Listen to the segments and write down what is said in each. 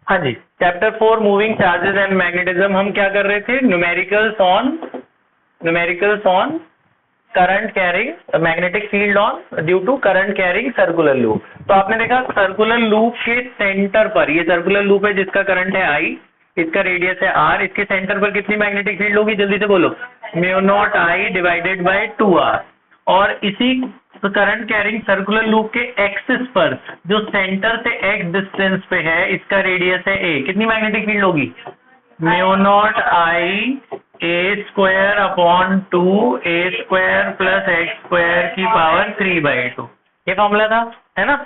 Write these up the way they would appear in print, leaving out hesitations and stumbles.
हाँ जी, chapter 4 moving charges and magnetism हम क्या कर रहे थे? Numericals on current carrying magnetic field on due to current carrying circular loop. तो आपने देखा सर्कुलर लूप के सेंटर पर, ये सर्कुलर लूप है जिसका करंट है आई, इसका रेडियस है आर, इसके सेंटर पर कितनी मैग्नेटिक फील्ड होगी? जल्दी से बोलो, mu naught I divided by 2r। और इसी करंट कैरिंग सर्कुलर लूप के एक्सिस पर जो सेंटर से एक्स डिस्टेंस पे है, इसका रेडियस है ए, कितनी मैग्नेटिक फील्ड होगी? Mu naught I a square upon 2 A square plus x square की पावर 3/2। ये फॉर्मूला था, है ना?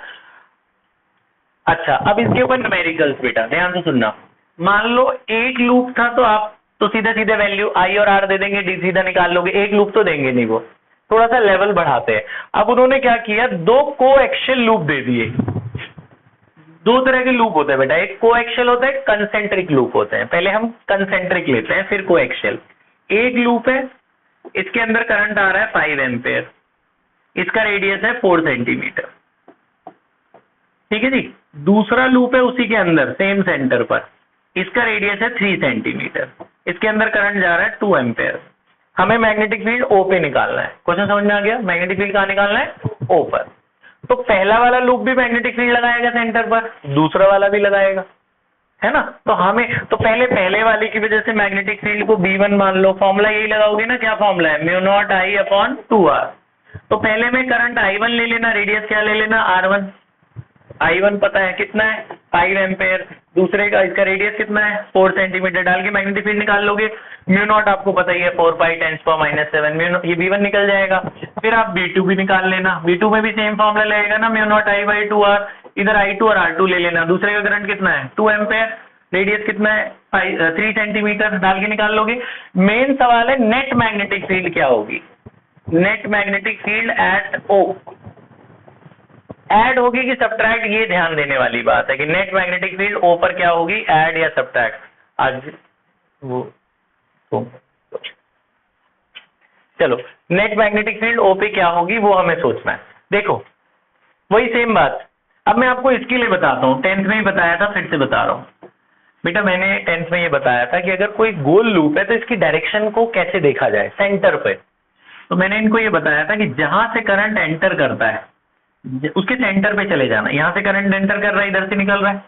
अच्छा, अब इसके ऊपर न्यूमेरिकल्स बेटा ध्यान से सुनना। मान लो एक लूप था तो आप तो सीधे सीधे वैल्यू आई और आर दे देंगे, डी सीधा निकाल लोगे, एक लूप तो देंगे नहीं, वो थोड़ा सा लेवल बढ़ाते हैं। अब उन्होंने क्या किया, दो कोएक्सियल लूप दे दिए। दो तरह के लूप होते हैं बेटा, एक कोएक्सियल होता है, कंसेंट्रिक लूप होते हैं। पहले हम कंसेंट्रिक लेते हैं फिर कोएक्सियल। एक लूप है, इसके अंदर करंट आ रहा है 5 एम्पेयर, इसका रेडियस है 4 सेंटीमीटर, ठीक है जी। दूसरा लूप है उसी के अंदर सेम सेंटर पर, इसका रेडियस है 3 सेंटीमीटर, इसके अंदर करंट जा रहा है 2 एम्पेयर। हमें मैग्नेटिक फील्ड ओ पे निकालना है। क्वेश्चन समझ में आ गया? मैग्नेटिक फील्ड कहाँ निकालना है? ओ पर। तो पहला वाला लूप भी मैग्नेटिक फील्ड लगाएगा सेंटर पर, दूसरा वाला भी लगाएगा, है ना? तो हमें तो पहले वाले की वजह से मैग्नेटिक फील्ड को B1 मान लो, फॉर्मूला यही लगाओगे ना, क्या फॉर्मूला है? म्यू नॉट आई अपॉन 2r। तो पहले में करंट I1 ले लेना, रेडियस क्या ले लेना? R1। I1 पता है कितना है? 5 एम्पेयर, दूसरे का इसका रेडियस कितना है? 4 सेंटीमीटर, डाल के मैग्नेटिक फील्ड निकाल लोगे। म्यू नॉट आपको पता ही है 4 पाई 10⁻⁻⁷, म्यू नॉट, ये V1 निकल जाएगा। फिर आप V2 भी निकाल लेना, V2 में भी सेम फॉर्मूला लगेगा ना, mu naught I by 2r। इधर I2 और R2 ले लेना, दूसरे का करंट कितना है? 2 एम्पेयर, रेडियस कितना है? 3 सेंटीमीटर, डाल के निकाल लोगे। मेन सवाल है नेट मैग्नेटिक फील्ड क्या होगी? Net magnetic field at O add होगी कि सब्ट्रैक्ट, ये ध्यान देने वाली बात है कि नेट मैग्नेटिक फील्ड ओ पर क्या होगी, ऐड या सब्ट्रैक्ट। आज वो चलो, नेट मैग्नेटिक फील्ड ओ पे क्या होगी वो हमें सोचना है। देखो वही सेम बात, अब मैं आपको इसके लिए बताता हूँ, 10th में ही बताया था, फिर से बता रहा हूँ बेटा। मैंने 10th में ये बताया था कि अगर कोई गोल लूप है तो इसकी डायरेक्शन को कैसे देखा जाए सेंटर पे। तो मैंने इनको ये बताया था कि जहां से करंट एंटर करता है उसके सेंटर पे चले जाना। यहां से करंट एंटर कर रहा है, इधर से निकल रहा है,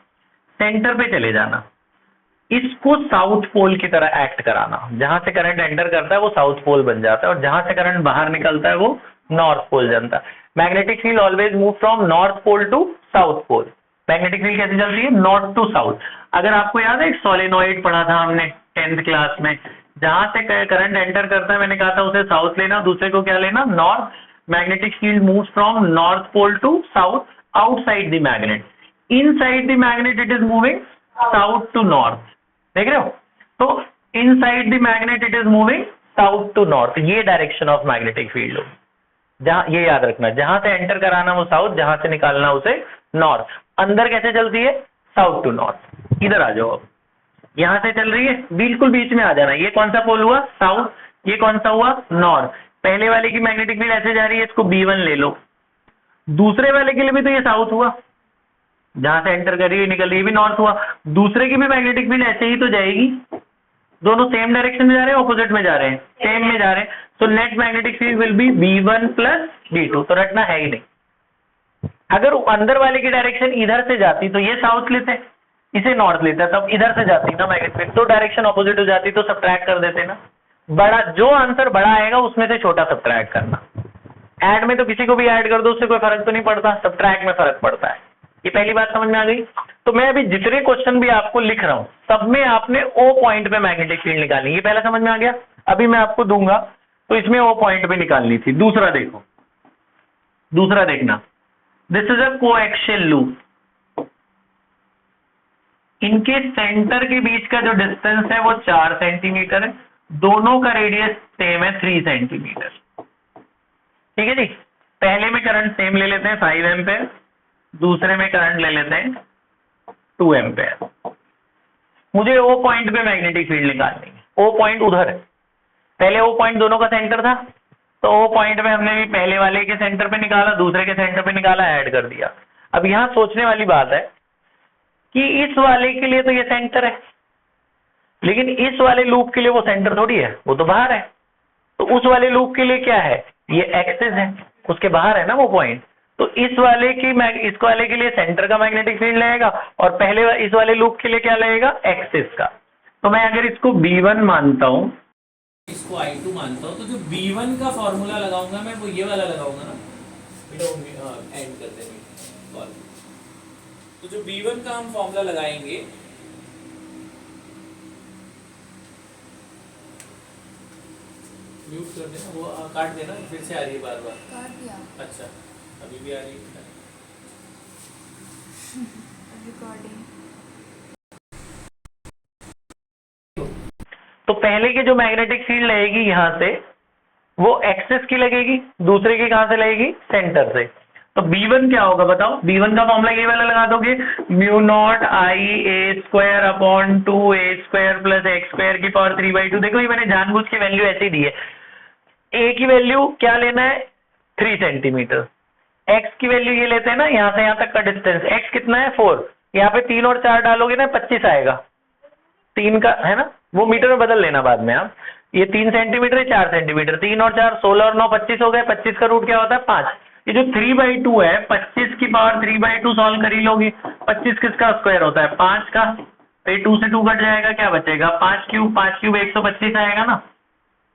सेंटर पे चले जाना। इसको साउथ पोल की तरह एक्ट कराना। जहां से करंट एंटर करता है वो साउथ पोल बन जाता है, और जहां से करंट बाहर निकलता है वो नॉर्थ पोल बनता है। Magnetic field always move from north pole to south pole. Magnetic field कैसे चलती है? North to south. अगर आपको याद है एक सोलेनॉइड पढ़ा था हमने 10th क्लास में, जहां से करंट एंटर करता है मैंने कहा था उसे साउथ लेना, दूसरे को क्या लेना? North. Magnetic field moves from north pole to south outside the magnet. Inside the magnet it is moving south to north. देख रहे हो? तो inside the magnet it is moving south to north. ये डायरेक्शन ऑफ मैग्नेटिक फील्ड हो। जहां, ये याद रखना, जहां से एंटर कराना वो साउथ, जहां से निकालना उसे नॉर्थ। अंदर कैसे चलती है? South to north. इधर आ जाओ, अब यहां से चल रही है, बिल्कुल बीच में आ जाना। ये कौन सा पोल हुआ? साउथ। ये कौन सा हुआ? नॉर्थ। पहले वाले की मैग्नेटिक फील्ड ऐसे जा रही है, इसको B1 ले लो। दूसरे वाले के लिए भी तो ये साउथ हुआ, जहां से एंटर कर रही है निकल रही है भी नॉर्थ हुआ। दूसरे की भी मैग्नेटिक फील्ड ऐसे ही तो जाएगी। दोनों सेम डायरेक्शन में जा रहे हैं, ऑपोजिट में जा रहे हैं? सेम में जा रहे हैं। तो net magnetic field will be B1 plus B2। तो रटना है ही नहीं। अगर अंदर वाले की डायरेक्शन इधर से जाती तो ये साउथ लेते, इसे नॉर्थ लेता, तब इधर से जाती ना मैग्नेटिक फील्ड, तो डायरेक्शन ऑपोजिट हो जाती, तो सब्ट्रैक्ट कर देते ना। बड़ा जो आंसर बड़ा आएगा उसमें से छोटा सब्ट्रैक्ट करना। ऐड में तो किसी को भी ऐड कर दो, उससे कोई फर्क तो नहीं पड़ता, सब्ट्रैक्ट में फर्क पड़ता है। ये पहली बात समझ में आ गई? तो मैं अभी जितने क्वेश्चन भी आपको लिख रहा हूं सब में आपने ओ पॉइंट पे मैग्नेटिक फील्ड निकालनी। ये पहला समझ में आ गया? अभी मैं आपको दूंगा तो इसमें ओ पॉइंट पे निकालनी थी। दूसरा देखो, दूसरा देखना, this is a coaxial loop. इनके सेंटर के बीच का जो डिस्टेंस है वो 4 सेंटीमीटर है, दोनों का रेडियस सेम है 3 सेंटीमीटर। ठीक है जी। पहले में करंट सेम ले लेते हैं 5 एम्पेयर, दूसरे में करंट ले लेते हैं 2 एम्पेयर। मुझे ओ पॉइंट पे मैग्नेटिक फील्ड निकालनी है। ओ पॉइंट उधर है, पहले ओ पॉइंट दोनों का सेंटर था, तो ओ पॉइंट में हमने भी पहले वाले के सेंटर पे निकाला, दूसरे के सेंटर पे निकाला, ऐड कर दिया। अब यहां सोचने वाली बात है, कि इस वाले के लिए तो ये सेंटर है, लेकिन इस वाले लूप के लिए वो सेंटर थोड़ी है, वो तो बाहर है। तो उस वाले लूप के लिए क्या है, ये एक्सिस है, उसके बाहर है ना वो पॉइंट। तो इस वाले के लिए सेंटर का मैग्नेटिक फील्ड लगेगा, और इस वाले लूप के लिए क्या लगेगा, एक्सिस का। तो मैं अगर इसको B1 मानता हूं, इसको I2 मानता हूँ, तो जो B1 का फॉर्मूला लगाऊंगा मैं वो ये वाला लगाऊंगा ना बेटा, एंड कर देंगे कॉल। तो जो B1 का हम फॉर्मूला लगाएंगे, म्यूट कर देना, वो काट देना, फिर से आ रही है बार बार। काट दिया। अच्छा, अभी भी आ रही है रिकॉर्डिंग। तो पहले की जो मैग्नेटिक फील्ड लगेगी यहां से, वो एक्सिस की लगेगी, दूसरे की कहां से लगेगी, सेंटर से। तो B1 क्या होगा बताओ, B1 का फॉर्मूला ये वाला लगा दोगे, mu naught I a square upon 2a square plus x square की पावर 3/2। देखो ये मैंने जानबूझ के वैल्यू ऐसे ही दी है। ए की वैल्यू क्या लेना है, 3 सेंटीमीटर। एक्स की वैल्यू ये लेते हैं ना, यहां से यहां तक का डिस्टेंस, एक्स कितना है 4, यहाँ पे 3 और 4 डालोगे ना 25 आएगा, 3 का है ना, वो मीटर में बदल लेना बाद में आप। ये 3 सेंटीमीटर है, 4 सेंटीमीटर, 3 और 4 16 और 9 25 हो गए। 25 का रूट क्या होता है 5। ये जो 3/2 है, 25 की पावर 3/2 सॉल्व कर ही लोगे। 25 किसका स्क्वायर होता है, 5 का। तो 2 से 2 कट जाएगा, क्या बचेगा, 5 क्यूब 125 आएगा ना,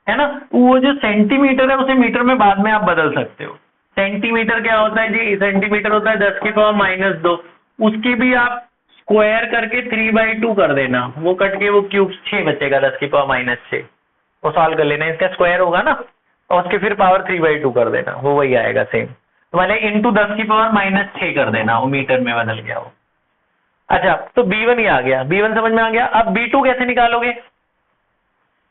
है ना। वो जो सेंटीमीटर है उसे मीटर में बाद में आप बदल सकते हो। सेंटीमीटर क्या होता है जी, सेंटीमीटर होता है 10 की पावर -2। उसके भी आप स्क्वायर करके 3/2 कर देना, वो कट के वो क्यूब 6 बचेगा, 10 की पावर -6। वो सॉल्व कर लेना, इसका स्क्वायर होगा ना, और उसके फिर पावर 3/2 कर देना, वो वही आएगा सेम। तो मैंने इंटू 10 की पावर -6 कर देना, वो मीटर में बदल गया वो। अच्छा, तो B1 ही आ गया, B1 समझ में आ गया। अब B2 कैसे निकालोगे,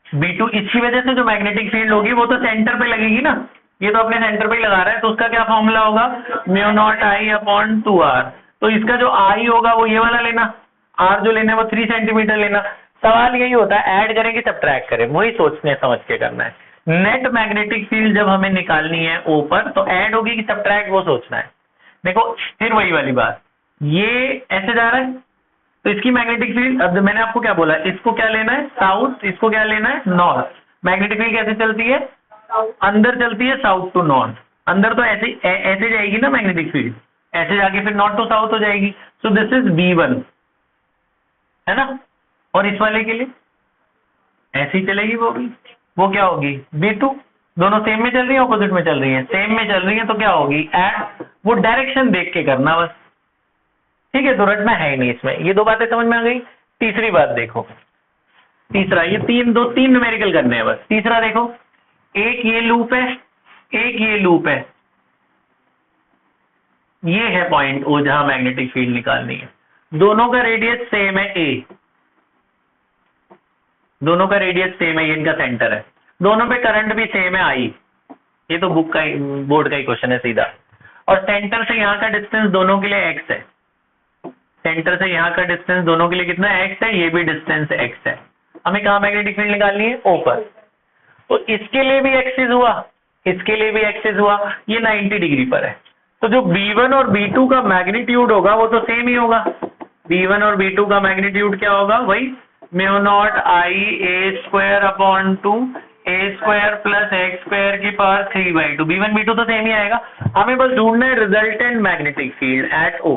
B2 इसी वजह से जो मैग्नेटिक फील्ड होगी वो तो सेंटर पे लगेगी ना, ये तो अपने सेंटर पे ही लगा रहा है, तो उसका क्या फॉर्मूला होगा, म्यू नॉट आई अपॉन 2r। तो इसका जो I होगा वो ये वाला लेना, R जो लेना है वो 3 सेंटीमीटर लेना। सवाल यही होता है, ऐड करें कि सब्ट्रैक्ट करें, वही सोचने समझ के करना है। नेट मैग्नेटिक फील्ड जब हमें निकालनी है O पर, तो ऐड होगी कि सब्ट्रैक्ट, वो सोचना है। देखो फिर वही वाली बात, ये ऐसे जा रहा है, तो इसकी मैग्नेटिक फील्ड, अब मैंने आपको क्या बोला, इसको क्या लेना है साउथ, इसको क्या लेना है नॉर्थ। मैग्नेटिक फील्ड कैसे चलती है, अंदर चलती है साउथ टू नॉर्थ। अंदर तो ऐसे जाएगी ना मैग्नेटिक फील्ड, ऐसे जाके फिर नॉर्थ टू साउथ हो जाएगी। सो दिस इज B1, है ना। और इस वाले के लिए ऐसी चलेगी, वो क्या होगी B2। दोनों सेम में चल रही है, ऑपोजिट में चल रही है, सेम में चल रही है, तो क्या होगी एड, वो डायरेक्शन देख के करना बस, ठीक है। तो रटना है ही नहीं इसमें, ये 2 बातें समझ में आ गई। तीसरी बात देखो, तीसरा, ये 3 न्यूमेरिकल करने हैं बस। तीसरा देखो, एक ये लूप है, एक ये लूप है, ये है पॉइंट O जहां मैग्नेटिक फील्ड निकालनी है। दोनों का रेडियस सेम है A, दोनों का रेडियस सेम है, ये इनका सेंटर है। दोनों पे करंट भी सेम है I, ये तो बुक का ही, बोर्ड का ही क्वेश्चन है सीधा। और सेंटर से यहाँ का डिस्टेंस दोनों के लिए x है, सेंटर से यहाँ का डिस्टेंस दोनों के लिए कितना x है, ये भी डिस्टेंस x है। हमें कहाँ मैग्नेटिक फील्ड निकालनी है, O पर। तो इसके लिए भी एक्सिस हुआ, इसके लिए भी एक्सिस हुआ, ये 90 डिग्री पर है। तो जो B1 और B2 का मैग्नीट्यूड होगा वो तो सेम ही होगा। B1 और B2 का मैग्नीट्यूड क्या होगा, वही mu naught I a square upon 2a square plus x square की पावर 3/2। B1 B2 तो सेम ही आएगा। हमें बस ढूंढना है resultant magnetic field at O।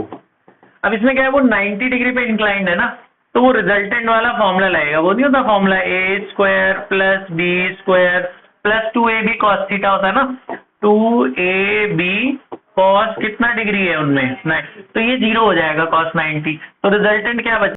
अब इसमें क्या है, वो 90 डिग्री पे इंक्लाइंड है ना, तो वो रिजल्टेंट वाला फॉर्मूला लगेगा। वो नहीं होता formula A square plus B square plus 2ab cos theta होता है ना, 2ab cos कितना डिग्री है उनमें, तो ये 0 हो जाएगा cos 90। तो रिजल्टेंट क्या बचा,